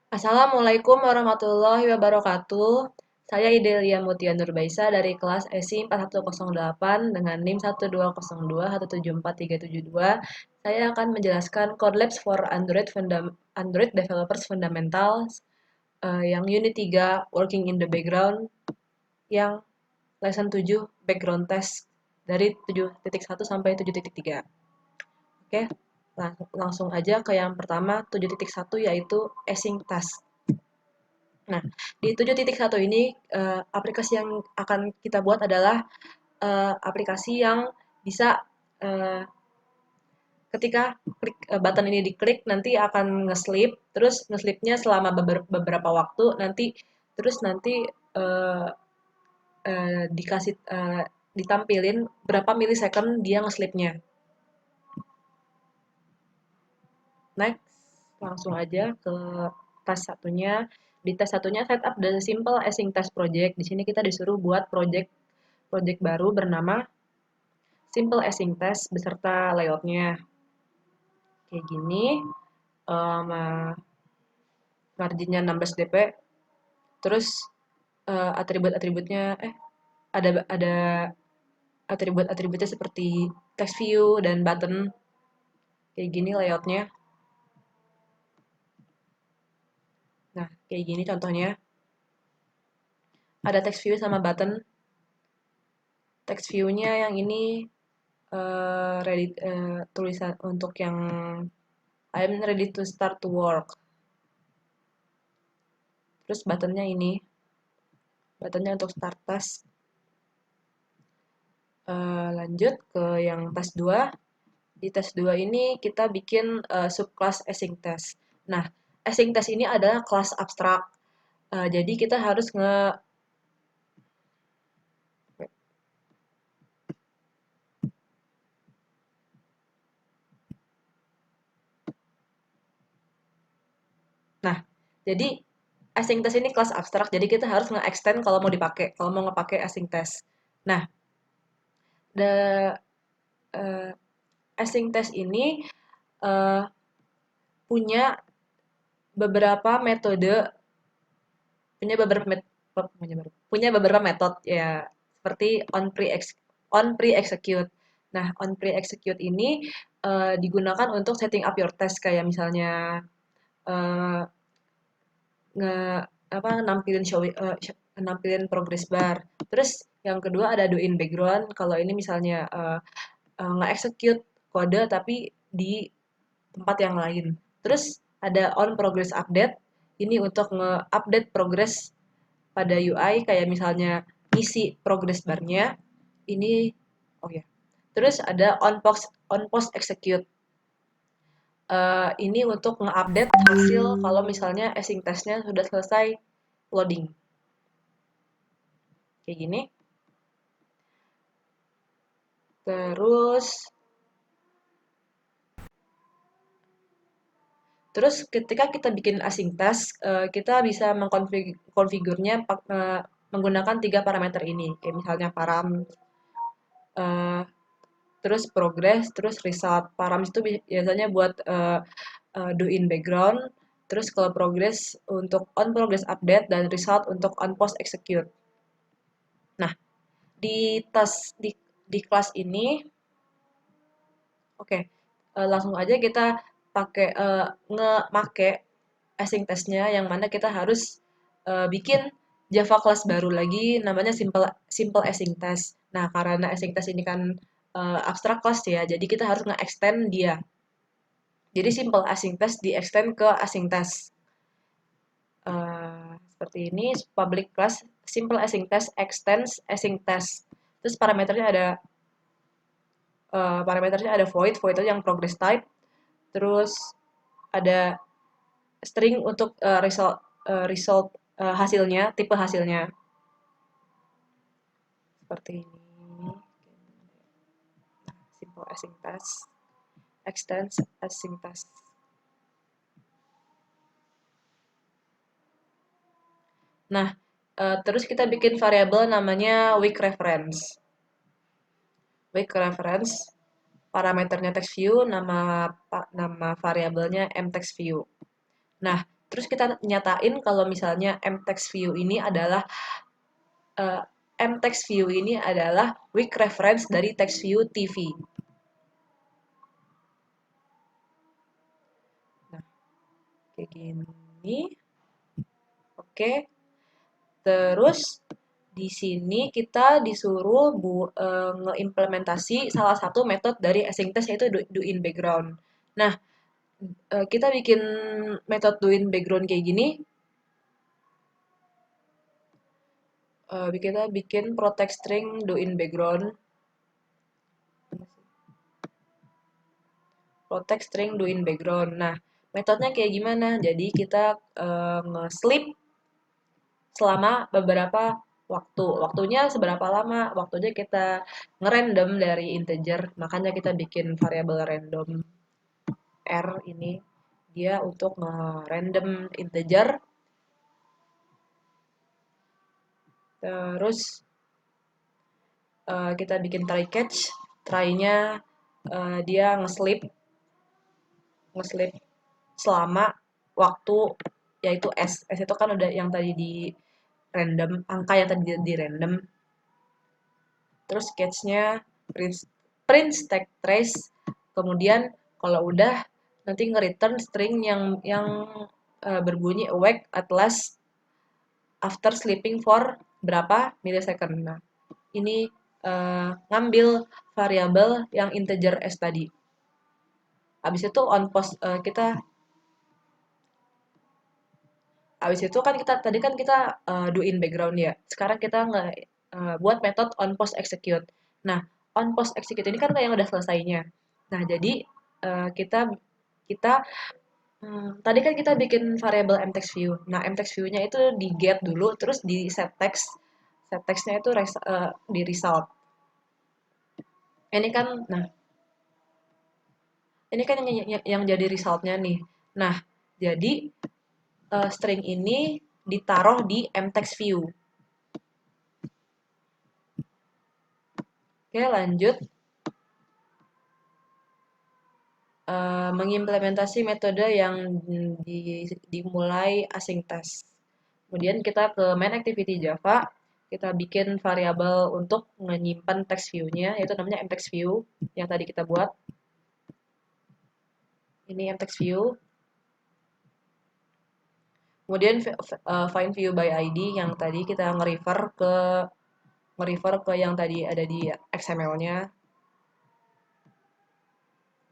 Assalamualaikum warahmatullahi wabarakatuh. Saya Idelia Mutia Nurbaisa dari kelas SI 4108 dengan NIM 120217432. Saya akan menjelaskan Code Labs for Android Developers Fundamentals yang Unit 3 Working in the Background yang lesson 7 Background Test dari 7.1 sampai 7.3. Oke, langsung aja ke yang pertama 7.1 yaitu async task. Nah, di 7.1 ini aplikasi yang akan kita buat adalah aplikasi yang bisa uh, ketika klik button ini diklik nanti akan nge-sleep, terus nge-sleepnya selama beberapa waktu, nanti uh, dikasih ditampilin berapa milisecond dia nge-sleepnya. Next, langsung aja ke tes satunya. Di tes satunya setup the simple async test project. Di sini kita disuruh buat project baru bernama simple async test beserta layoutnya. Kayak gini, um, marginnya 16 dp. Terus atribut-atributnya, ada atribut-atributnya seperti text view dan button. Kayak gini layoutnya. Nah, kayak gini contohnya. Ada text view sama button. Text view-nya yang ini tulisan untuk yang I'm ready to start to work. Terus buttonnya ini, buttonnya untuk start test. Lanjut ke yang tes 2. Di tes 2 ini kita bikin subclass async test. Nah, async test ini adalah kelas abstrak. Jadi kita harus Nah, jadi async test ini kelas abstrak, jadi kita harus nge-extend kalau mau ngepakai async test. Nah, the async test ini uh, punya beberapa metode, punya beberapa met, punya beberapa metode ya, seperti on pre execute. Nah, on pre execute ini digunakan untuk setting up your test, kayak misalnya uh, nge apa nampilin progress bar. Terus yang kedua ada do in background. Kalau ini misalnya nge-execute kode tapi di tempat yang lain. Terus ada on progress update. Ini untuk nge-update progress pada UI, kayak misalnya isi progress barnya. Ini oh ya. Terus ada on post execute. Ini untuk nge-update hasil kalau misalnya async testnya sudah selesai loading. Kayak gini. Terus terus ketika kita bikin async test, kita bisa mengkonfigurnya menggunakan 3 parameter ini. Kayak misalnya param, eh, terus progress, terus result. Param itu biasanya buat do in background, terus kalau progress untuk on progress update, dan result untuk on post execute. Nah, di tes di kelas ini, oke, langsung aja kita pakai nge-make async testnya, yang mana kita harus bikin Java class baru lagi namanya simple simple async test. Nah, karena async test ini kan abstract class ya, jadi kita harus nge-extend dia. Jadi simple async test di-extend ke async test. Seperti ini, public class simple async test extends async test. Terus parameternya ada void itu yang progress type. Terus ada string untuk result hasilnya, tipe hasilnya. Seperti ini. Simple async test, extends async test. Nah, terus kita bikin variabel namanya weak reference. Weak reference, parameternya text view, nama variabelnya mTextView. Nah, Terus kita nyatain kalau misalnya mTextView ini adalah uh, mTextView ini adalah weak reference dari TextView TV. Nah, kayak gini. Oke. Terus di sini kita disuruh ngeimplementasi salah satu metode dari async test yaitu doIn background. Nah, kita bikin metode doIn background kayak gini. Kita bikin protect string doIn background. Protect string doIn background. Nah, metodenya kayak gimana? Jadi kita nge-sleep selama beberapa waktu. Waktunya seberapa lama? Waktunya kita ngerandom dari integer. Makanya kita bikin variabel random R ini. Dia untuk nge-random integer. Terus kita bikin try catch. Try-nya dia nge-sleep selama waktu yaitu S. S itu kan udah yang tadi di random, angka yang tadi di random. Terus catch-nya print, print stack trace. Kemudian kalau udah nanti nge-return string yang berbunyi awake at last after sleeping for berapa millisecond. Nah, ini ngambil variabel yang integer S tadi. Habis itu on post kita habis itu kan kita tadi kan kita doin background ya. Sekarang kita nggak buat metode on post execute. Nah, on post execute ini kan kayak yang udah selesainya. Nah, jadi kita kita tadi kan kita bikin variabel mTextView. Nah, mTextView-nya itu di get dulu, terus di set text. Set text-nya itu di result. Ini kan, nah, ini kan yang jadi result-nya nih. Nah, jadi string ini ditaruh di mTextView. Oke, lanjut. Mengimplementasi metode yang dimulai async test. Kemudian kita ke main activity Java, kita bikin variabel untuk menyimpan text view-nya, yaitu namanya mTextView yang tadi kita buat. Ini mTextView. Kemudian find view by ID yang tadi kita nge-refer ke yang tadi ada di XML-nya.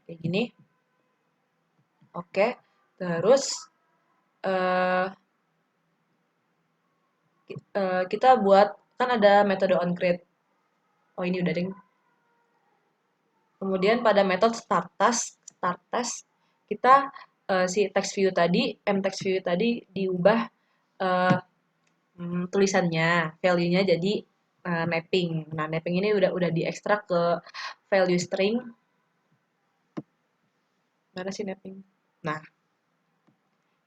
Kayak gini. Oke. Terus kita buat kan ada metode onCreate. Oh ini udah ding. Kemudian pada metode start task kita si text view tadi, mText view tadi diubah tulisannya, value-nya jadi mapping. Nah, mapping ini udah diekstrak ke value string. Mana sih mapping? Nah,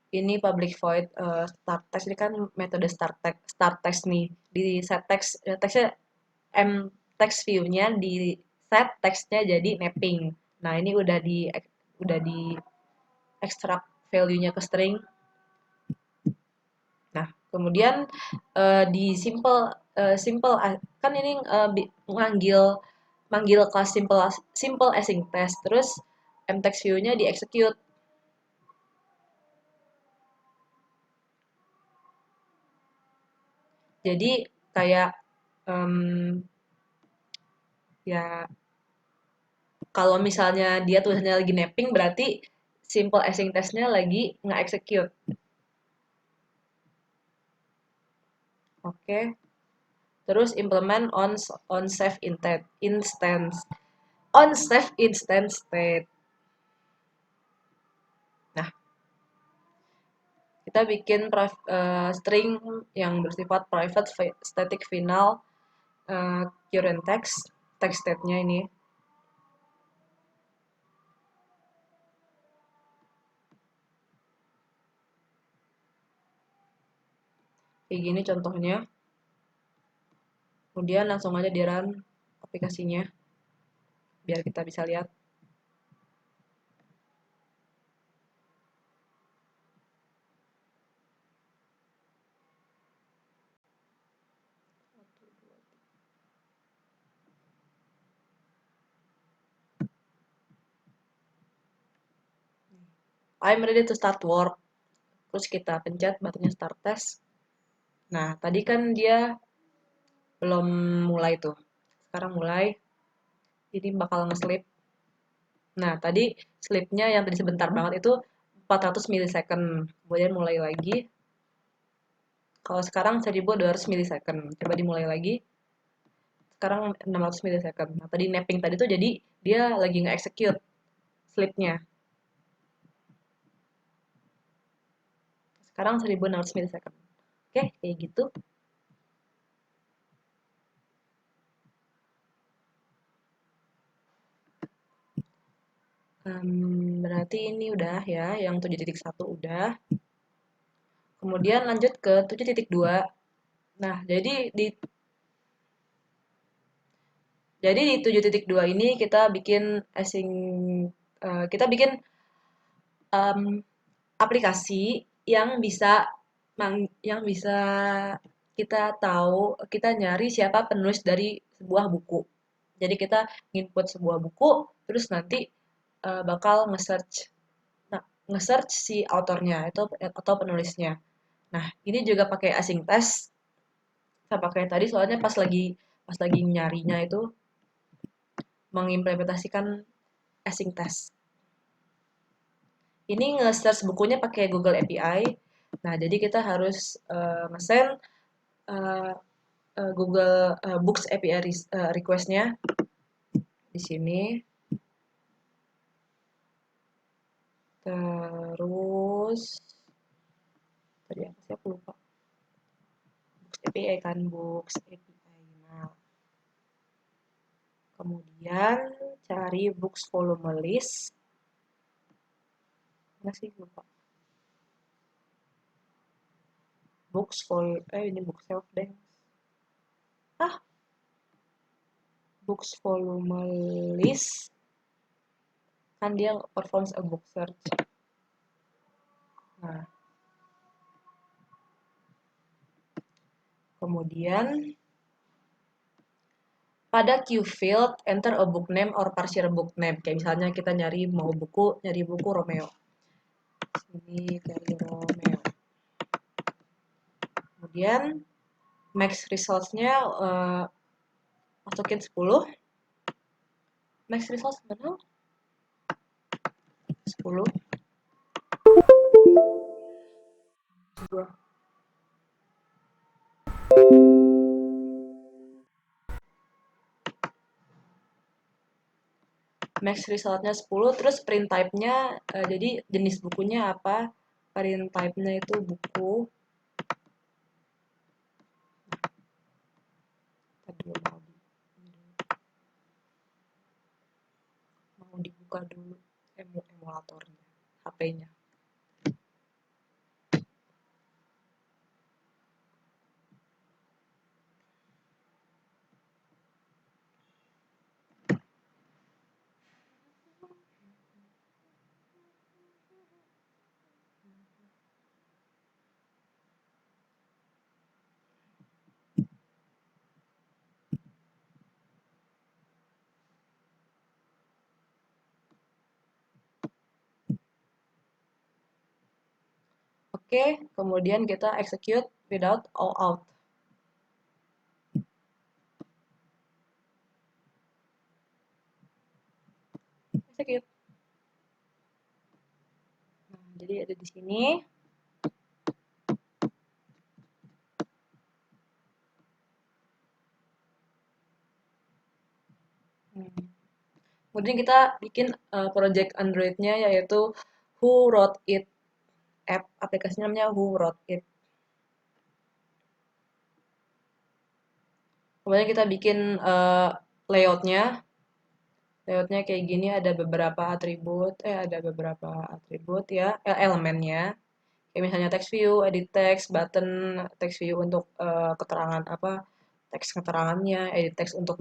ini public void start text ini kan metode start text nih. Di set text textnya text view-nya di set textnya jadi mapping. Nah, ini udah di ekstrak value-nya ke string. Nah, kemudian di simple kan ini manggil kelas simple async test terus mtext view-nya di execute. Jadi kayak ya kalau misalnya dia tulisannya lagi mapping berarti simple async test-nya lagi nge-execute. Oke. Terus implement on save instance. On save instance state. Nah, kita bikin string yang bersifat private static final current text state-nya ini. Kayak gini contohnya. Kemudian langsung aja di run aplikasinya biar kita bisa lihat. I'm ready to start work. Terus kita pencet buttonnya start test. Nah, tadi kan dia belum mulai tuh. Sekarang mulai. Ini bakal nge-sleep. Nah, tadi sleep-nya yang tadi sebentar banget itu 400 milisecond. Kemudian mulai lagi. Kalau sekarang 1200 milisecond. Coba dimulai lagi. Sekarang 600 milisecond. Nah, tadi napping tadi tuh jadi dia lagi nge-execute sleep-nya. Sekarang 1600 milisecond. Oke, kayak gitu. Berarti ini udah ya, yang 7.1 udah. Kemudian lanjut ke 7.2. Nah, jadi di 7.2 ini kita bikin aplikasi yang bisa kita tahu, kita nyari siapa penulis dari sebuah buku. Jadi kita input sebuah buku, terus nanti bakal nge-search si autornya itu atau penulisnya. Nah, ini juga pakai async test. Saya pakai tadi soalnya pas lagi nyarinya itu mengimplementasikan async test. Ini nge-search bukunya pakai Google API. Nah, jadi kita harus nge-send uh, Google Books API request-nya di sini. Terus tadi apa sih aku lupa. Books API kan Books API. Nah, kemudian cari books volume list. Mana sih lupa. Ini bookshelf deh. Ah, books volume list. Kan dia performs a book search. Nah, kemudian pada field enter a book name or partial book name. Kayak misalnya kita nyari buku Romeo. Sini dari Romeo. Kemudian max results-nya masukin 10. Max results mana? 10. Max resultnya 10, terus print type-nya jadi jenis bukunya apa? Print type-nya itu buku. Mau dibuka dulu emulatornya, HP-nya. Oke, kemudian kita execute without all out. Execute. Nah, jadi ada di sini. Kemudian kita bikin project Android-nya yaitu Who Wrote It app. Aplikasinya namanya Who Wrote It. Kemudian kita bikin layout-nya. Layout-nya kayak gini ada beberapa atribut ya, elemennya. Kayak misalnya text view, edit text, button text view untuk keterangan apa, teks keterangannya, edit text untuk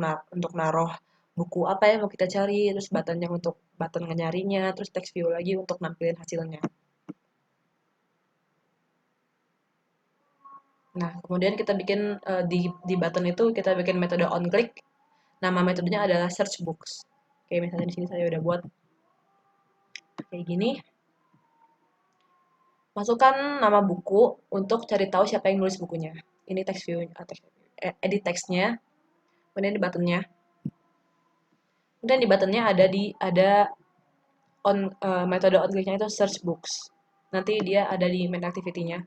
naruh buku apa yang mau kita cari, terus buttonnya untuk button nyarinya, terus text view lagi untuk nampilin hasilnya. Nah, kemudian kita bikin di button itu kita bikin metode on click. Nama metodenya adalah search books. Kayak misalnya di sini saya udah buat kayak gini. masukkan nama buku untuk cari tahu siapa yang nulis bukunya. Ini text view, edit textnya, kemudian di buttonnya. Kemudian di buttonnya ada metode on click-nya itu search books. Nanti dia ada di main activity-nya.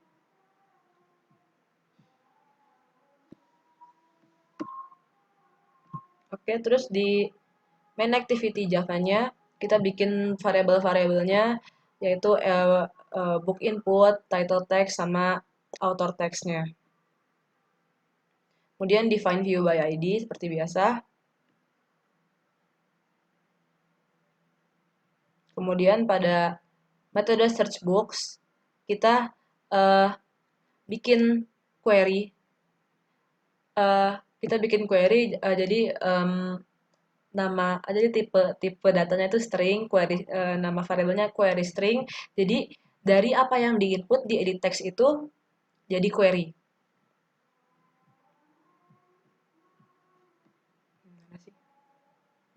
Oke, terus di main activity Java-nya kita bikin variabel-variabelnya yaitu book input, title text, sama author text-nya. Kemudian define view by ID seperti biasa. Kemudian pada metode search box kita uh, bikin query. Kita bikin query jadi jadi tipe datanya itu string, query nama variabelnya query string. Jadi dari apa yang di input di edit text itu jadi query. Mana sih?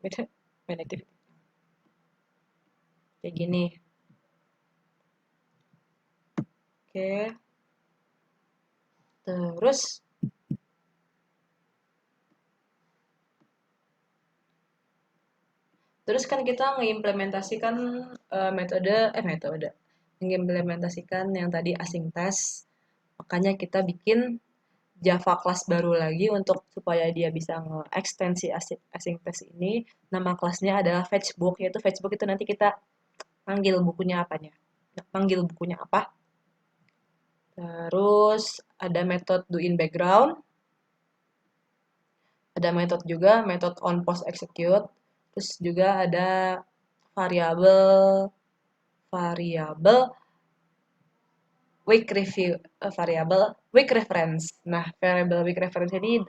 Beda main activity. Kayak gini. Oke. Terus kan kita mengimplementasikan mengimplementasikan yang tadi async test. Makanya kita bikin Java class baru lagi untuk supaya dia bisa nge-ekstensi async test ini. Nama kelasnya adalah fetchbook, yaitu fetchbook itu nanti kita panggil bukunya apanya. Panggil bukunya apa. Terus ada method do in background. Ada metode juga, metode on post execute. Terus juga ada variabel variabel week review variabel week reference. Nah, variabel week reference ini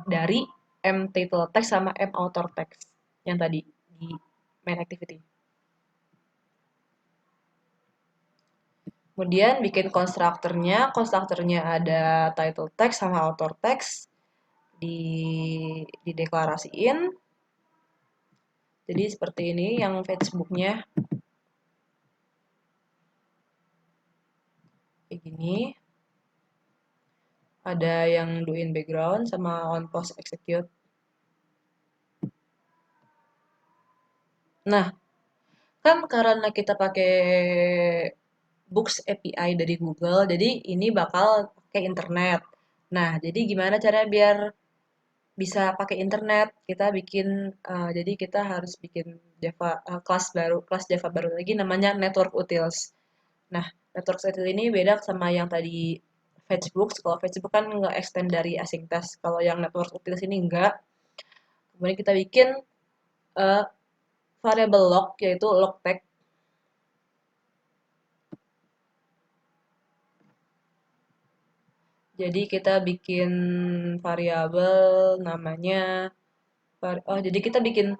dari m title text sama m author text yang tadi di main activity. Kemudian bikin konstruktornya ada title text sama author text dideklarasiin. Jadi seperti ini yang Facebooknya. Kayak gini. Ada yang do in background sama on post execute. Nah, kan karena kita pakai Books API dari Google, jadi ini bakal pakai internet. Nah, jadi gimana caranya biar bisa pakai internet? Jadi kita harus bikin kelas Java baru lagi namanya Network Utils. Nah, Network Utils ini beda sama yang tadi Facebook. Kalau Facebook kan nggak extend dari async test. Kalau yang Network Utils ini enggak. Kemudian kita bikin uh, variable log, yaitu log tag. Jadi kita bikin variabel namanya jadi kita bikin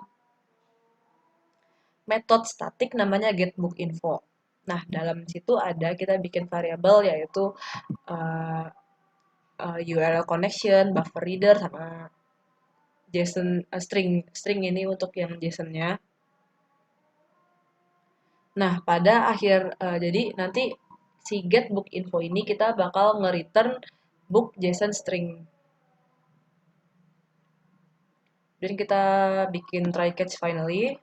metode statik namanya getBookInfo. Nah, dalam situ kita bikin variabel yaitu uh, URL connection, buffer reader, sama JSON string ini untuk yang JSON-nya. Nah, pada jadi nanti si getBookInfo ini kita bakal nge-return book JSON string. Dan kita bikin try catch finally.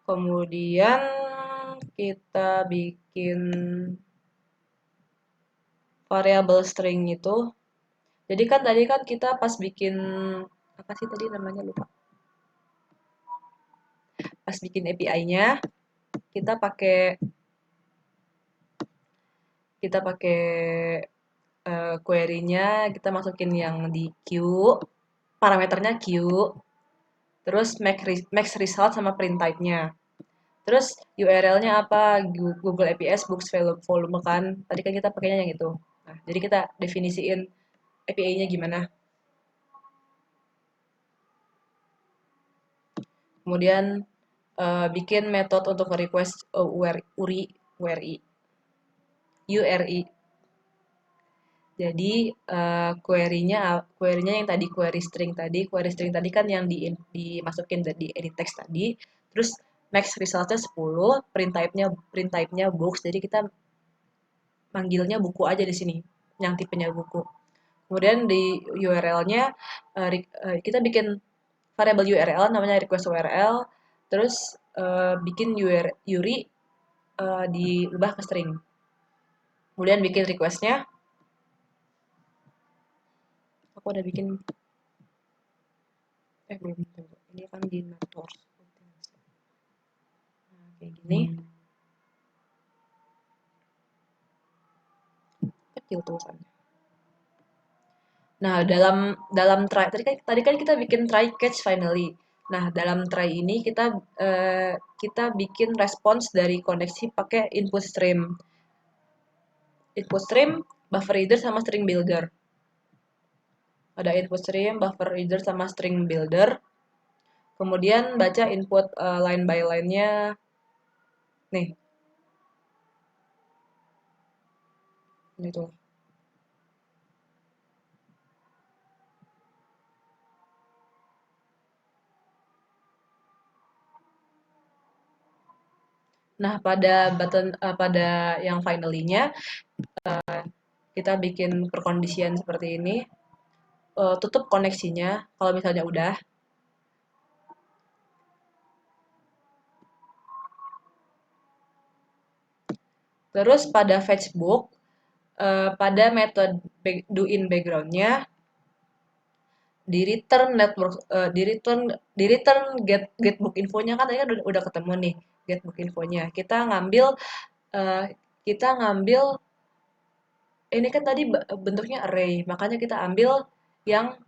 Kemudian kita bikin variabel string itu. Jadi kan tadi kan kita pas bikin apa sih tadi namanya lupa. Pas bikin API-nya kita pakai query-nya kita masukin yang di queue, parameternya queue, terus max result sama print type-nya. Terus URL-nya apa? Google APS Books Volume kan. Tadi kan kita pakainya yang itu. Nah, jadi kita definisiin API-nya gimana. Kemudian bikin metode untuk request URI. Jadi query-nya yang tadi query string tadi kan yang dimasukin di edit text tadi. Terus next resultnya 10, print type-nya books. Jadi kita manggilnya buku aja di sini, yang tipenya buku. Kemudian di URL-nya kita bikin variable URL namanya request URL, terus bikin URI diubah ke string. Kemudian bikin request-nya, aku udah bikin belum, ini kan di Nator. Nah, kayak gini, kecil tulisannya. Nah, dalam try tadi kan kita bikin try catch finally. Nah, dalam try ini kita bikin respons dari koneksi pakai input stream. Input stream, buffer reader sama string builder. Ada input stream, buffer reader sama string builder. Kemudian baca input line by line-nya. Nih, ini tuh. Nah, pada yang finally-nya kita bikin perkondisian seperti ini. Tutup koneksinya kalau misalnya udah. Terus pada fetchbook, pada metode doin background-nya di return get book infonya kan tadi kan udah ketemu nih get book infonya. Eh, kita ngambil ini kan tadi bentuknya array, makanya kita ambil yang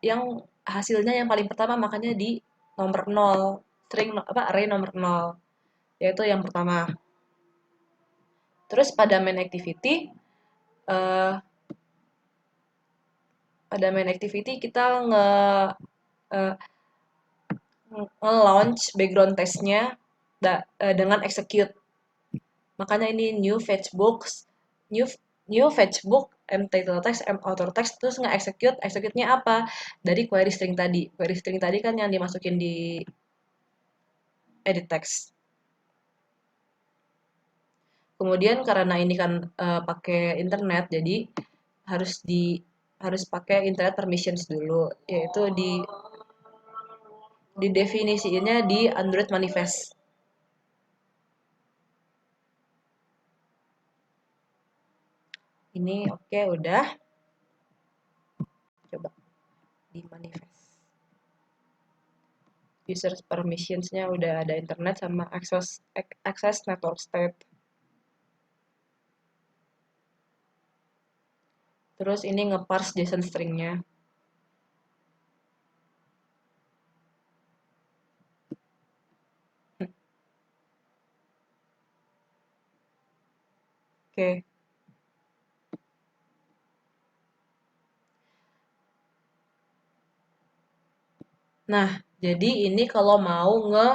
yang hasilnya yang paling pertama, makanya di nomor 0, array nomor 0, yaitu yang pertama. Terus eh, pada main activity kita eh, nge-launch background testnya dengan execute. Makanya ini new new fetchbook m title text m author text terus execute-nya apa? Dari query string tadi. Query string tadi kan yang dimasukin di edit text. Kemudian karena ini kan pakai internet, jadi harus harus pakai internet permissions dulu, yaitu di definisinya di Android manifest. Ini oke, udah. Coba di manifest. User permissionsnya udah ada internet sama access network state. Terus ini nge-parse JSON stringnya. Oke. Nah, jadi ini kalau mau nge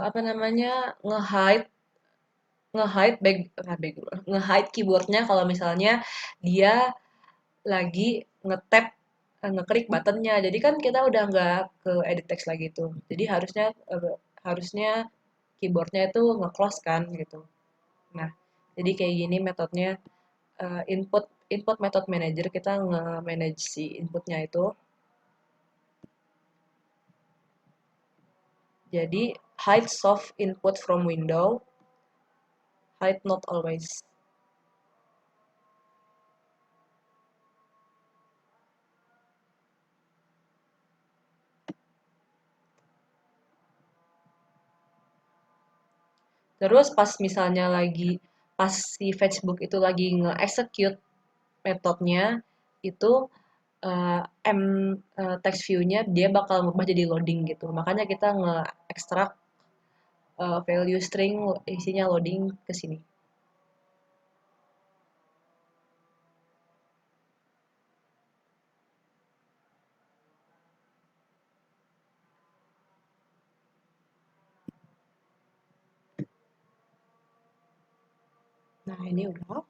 apa namanya nge-hide nge-hide back, nge-hide keyboardnya kalau misalnya dia lagi nge-tap ngeklik buttonnya. Jadi kan kita udah nggak ke edit text lagi tuh. Jadi harusnya keyboardnya itu nge-close kan gitu. Nah, jadi kayak gini metodenya, input input method manager, kita nge-manage si inputnya itu. Jadi hide soft input from window, hide not always. Terus pas si fetchbook itu lagi nge-execute metodenya itu, eh, m text view-nya dia bakal berubah jadi loading gitu. Makanya kita nge-extract value string isinya loading ke sini. Nah, ini udah.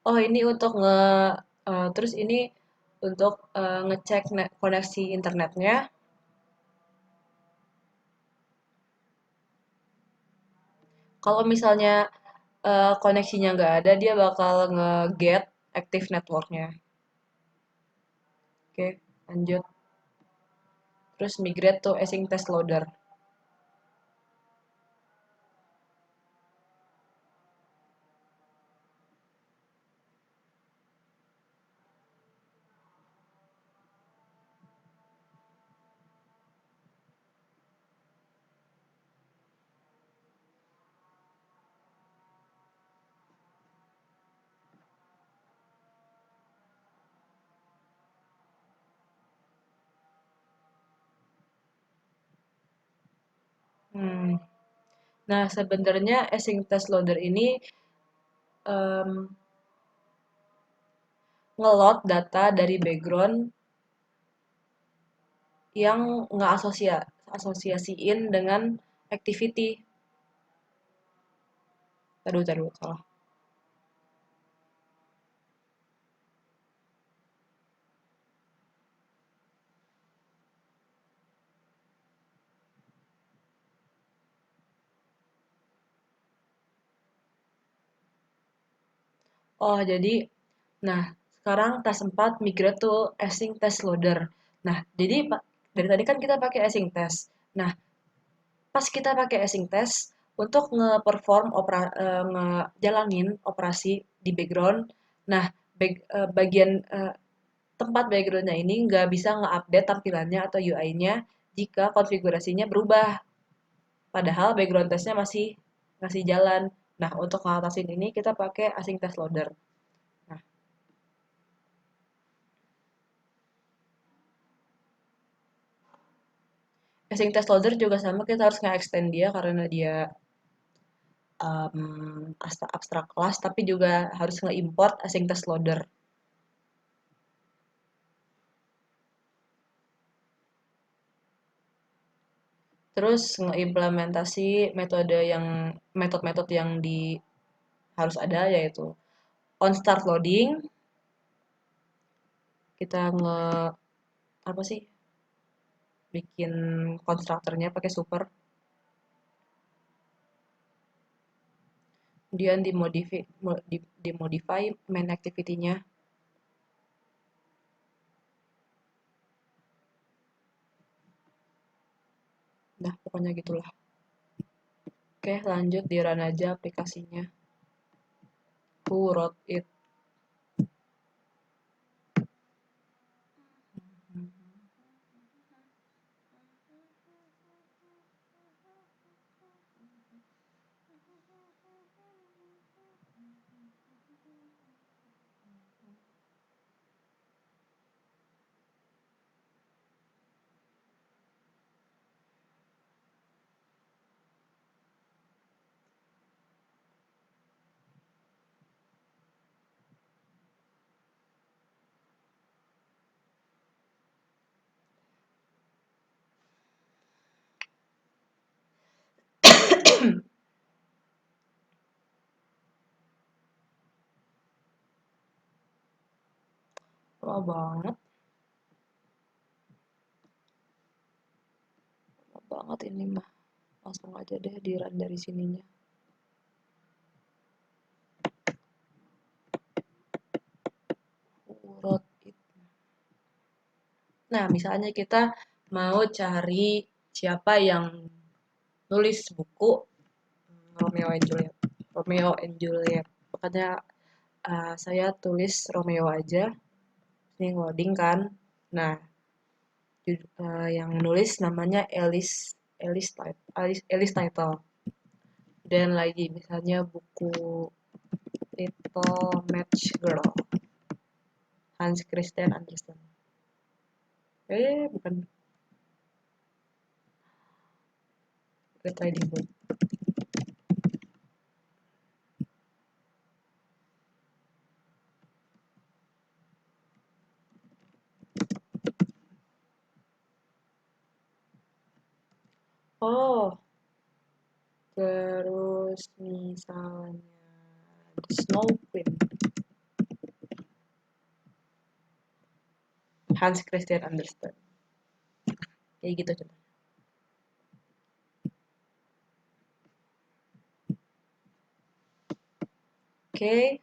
Oh, ini untuk terus ini untuk ngecek koneksi internetnya. Kalau misalnya koneksinya nggak ada, dia bakal nge-get active networknya. Oke, lanjut. Terus migrate to async test loader. Hmm. Nah, sebenarnya async test loader ini em, nge-load data dari background yang nggak asosiasiin dengan activity. Taruh, salah. Oh, jadi, nah, sekarang task 4 migrate to async test loader. Nah, jadi dari tadi kan kita pakai async test. Nah, pas kita pakai async test, untuk nge-perform ngejalanin operasi di background, nah, bagian tempat backgroundnya ini nggak bisa nge-update tampilannya atau UI-nya jika konfigurasinya berubah. Padahal background testnya masih jalan. Nah, untuk ngatasin ini kita pakai async test loader. Nah, async test loader juga sama, kita harus nge-extend dia karena dia abstrak kelas, tapi juga harus nge-import async test loader. Terus ngeimplementasi metode-metode yang harus ada, yaitu on start loading, kita apa sih, bikin konstruktornya pakai super, kemudian dimodify main activity-nya. Nah, pokoknya gitulah. Oke, lanjut di run aja aplikasinya. Who wrote it? Lama banget, lama banget ini mah. Langsung aja deh di run dari sininya. Who wrote it? Nah, misalnya kita mau cari siapa yang nulis buku Romeo and Juliet. Romeo and Juliet. Makanya saya tulis Romeo aja. Ini loading kan. Nah, yang nulis namanya Alice Title. Dan lagi misalnya buku Little Match Girl, Hans Christian Andersen. Bukan Red Riding Hood. Oh, terus misalnya The Snow Queen. Hans Christian Andersen. Kayak gitu contohnya. Oke.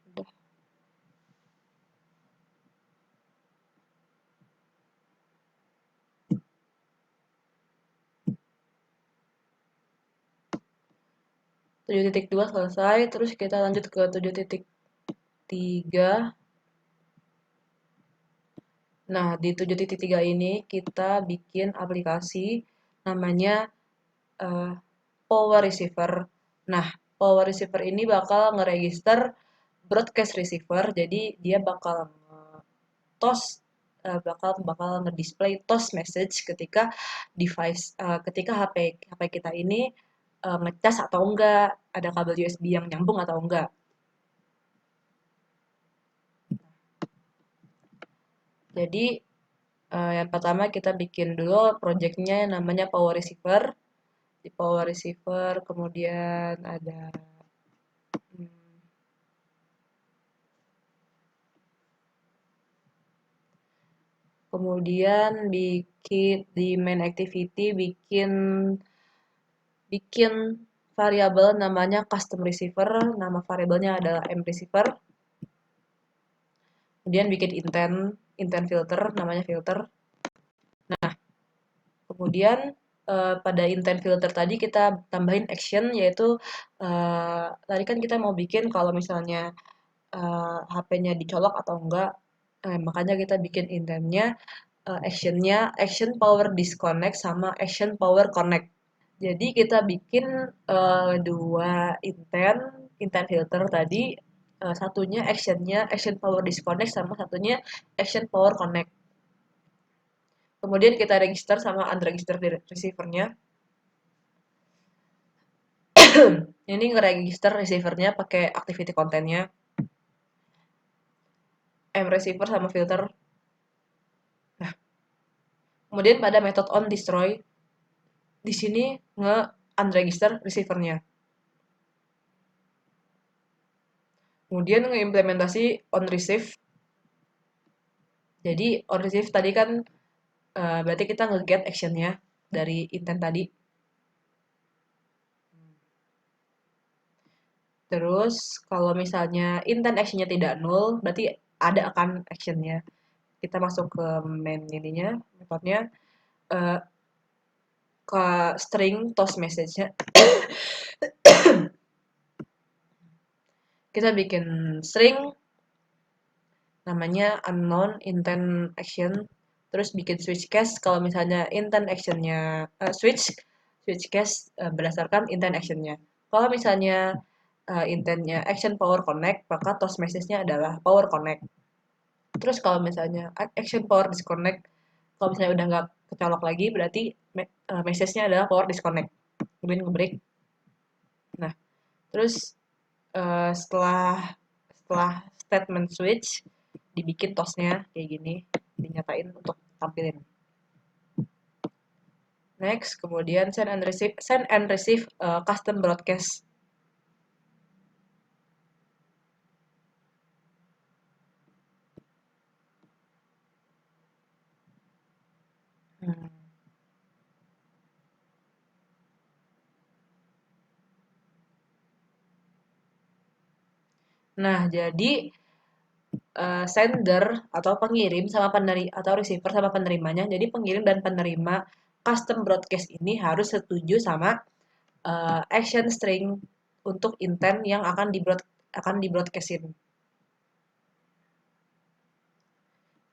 Udah. Tujuh titik dua selesai, terus kita lanjut ke 7.3. Nah, di 7.3 ini kita bikin aplikasi namanya Power Receiver. Nah, Power Receiver ini bakal ngeregister broadcast receiver, jadi dia bakal toss bakal ngedisplay toss message ketika device ketika HP kita ini ngecas atau enggak, ada kabel USB yang nyambung atau enggak. Jadi yang pertama kita bikin dulu projectnya namanya Power Receiver. Di Power Receiver kemudian ada kemudian bikin di main activity bikin variabel namanya custom receiver, nama variabelnya adalah mReceiver. Kemudian bikin intent filter, namanya filter. Nah, kemudian pada intent filter tadi kita tambahin action, yaitu tadi kan kita mau bikin kalau misalnya HP-nya dicolok atau enggak, makanya kita bikin intentnya, actionnya action power disconnect sama action power connect. Jadi kita bikin dua intent filter tadi, satunya actionnya action power disconnect sama satunya action power connect. Kemudian kita register sama unregister receivernya. Ini nge-register receivernya pakai activity kontennya, mReceiver sama filter. Nah, kemudian pada method on destroy di sini nge-unregister receivernya. Kemudian nge-implementasi on receive. Jadi on receive tadi kan berarti kita nge-get actionnya dari intent tadi. Terus kalau misalnya intent actionnya tidak null, berarti ada akan actionnya. Kita masuk ke main ininya, metodenya, uh, ke string toast message-nya. Kita bikin string namanya unknown intent action, terus bikin switch case kalau misalnya intent actionnya switch case berdasarkan intent actionnya. Kalau misalnya intentnya action power connect, maka toast message-nya adalah power connect. Terus kalau misalnya action power disconnect, kalau misalnya udah nggak kecolok lagi, berarti message-nya adalah power disconnect. Kemudian nge-break. Nah, terus setelah statement switch, dibikin tosnya kayak gini, dinyatain untuk tampilin. Next, kemudian send and receive custom broadcast. Hmm. Nah, jadi sender atau pengirim sama penerima atau receiver sama penerimanya. Jadi pengirim dan penerima custom broadcast ini harus setuju sama action string untuk intent yang akan di broadcastin.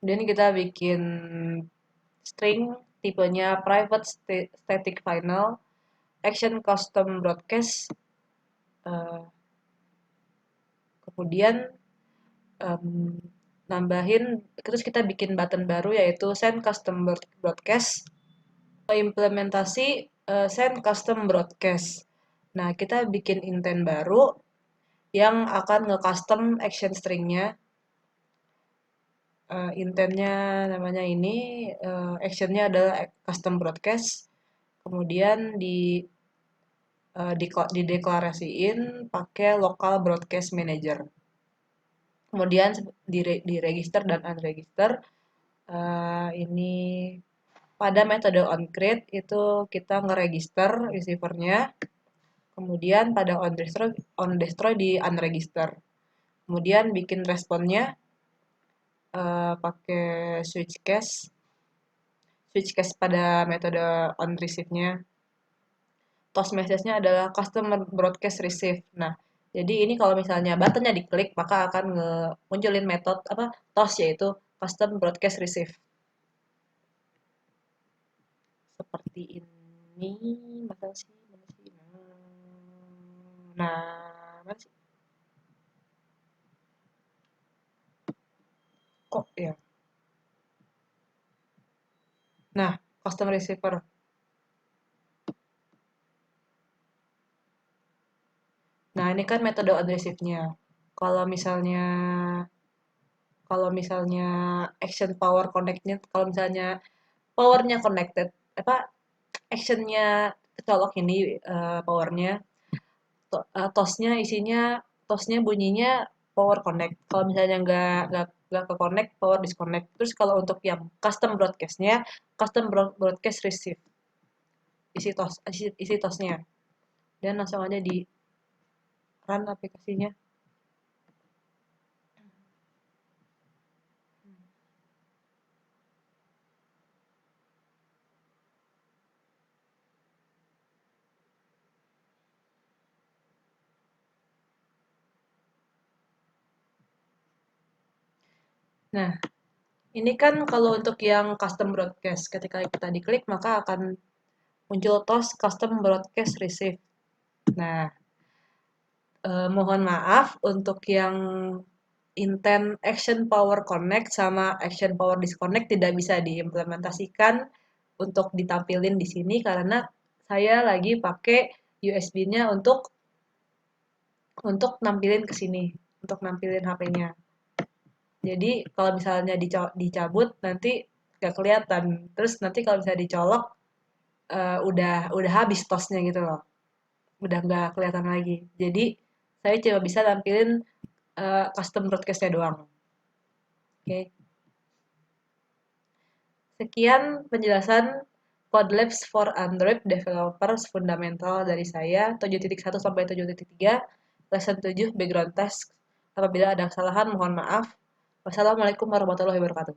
Kemudian kita bikin string tipenya private static final action custom broadcast. Kemudian nambahin, terus kita bikin button baru yaitu send custom broadcast. Implementasi send custom broadcast. Nah, kita bikin intent baru yang akan nge-custom action string-nya. Intentnya namanya ini, action-nya adalah custom broadcast. Kemudian dideklarasiin pakai local broadcast manager. kemudian di register dan unregister. Ini pada metode onCreate itu kita ngeregister receivernya, kemudian pada onDestroy di unregister. Kemudian bikin responnya pakai switch case pada metode onReceive-nya. Toast message-nya adalah customer broadcast receive. Nah, jadi ini kalau misalnya buttonnya diklik, maka akan munculin metode apa toast, yaitu custom broadcast receive. Seperti ini. Mana sih? Mana sih? Mana sih? Kok ya? Nah, custom receiver. Nah, ini kan metode agresifnya. Kalau misalnya kalau misalnya action power connect-nya, kalau misalnya powernya connected, apa actionnya kecolok ini powernya, tosnya isinya, tosnya bunyinya power connect. Kalau misalnya nggak ke connect, power disconnect. Terus kalau untuk yang custom broadcast-nya, custom broadcast receive isi tosnya, dan langsung aja di run aplikasinya. Nah, ini kan kalau untuk yang custom broadcast, ketika kita diklik maka akan muncul tos custom broadcast receive. Nah, mohon maaf untuk yang intent action power connect sama action power disconnect tidak bisa diimplementasikan untuk ditampilin di sini karena saya lagi pakai USB-nya untuk nampilin ke sini, untuk nampilin HP-nya. Jadi kalau misalnya dicabut nanti nggak kelihatan. Terus nanti kalau misalnya dicolok udah habis tosnya gitu loh. Udah nggak kelihatan lagi. Jadi saya cuma bisa tampilin custom broadcast-nya doang. Oke. Sekian penjelasan Codlabs for Android Developers Fundamental dari saya 7.1 sampai 7.3 lesson 7 background task. Apabila ada kesalahan mohon maaf. Wassalamualaikum warahmatullahi wabarakatuh.